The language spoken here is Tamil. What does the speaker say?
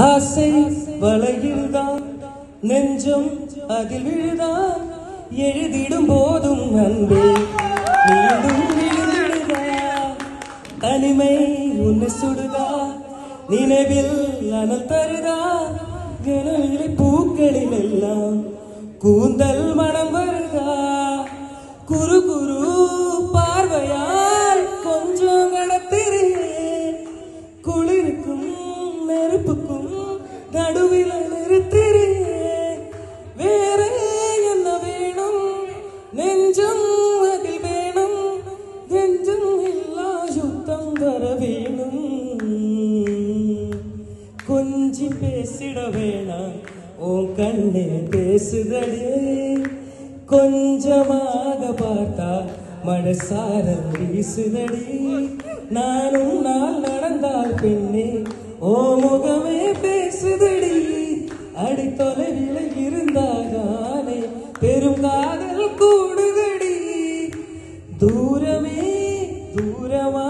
ஆசை வலையில்தான் நெஞ்சம் அதில் விழுதான் எழுதிடும் போதும் அன்பே மீண்டும் விழுந்திடுதா தனிமை உன்னை சுடுதா நினைவில் அனல் தருதா கனவிலை பூக்களில் எல்லாம் கூந்தல் மனம் வருதா குரு குரு பார்வையால் கொஞ்சம் கடத்திரேன் குளிருக்கும் நெருப்புக்கும் நடுவில் நிறுத்திரேன் வேற என்ன வேணும் நெஞ்சம் அதில் வேணும் நெஞ்சம் எல்லா சுத்தம் வர வேணும் கொஞ்சி பேசிட வேணாம் உன் கண்ணே பேசுதடே கொஞ்சமாக பார்த்தா மனசாரம் வீசுதடி நானும் நாள் நடந்தால் பெண்ணே ஓ முகமே பேசுதடி அடி தொலைவில் இருந்தாதானே பெரும் காதல் கூடுதடி தூரமே தூரமா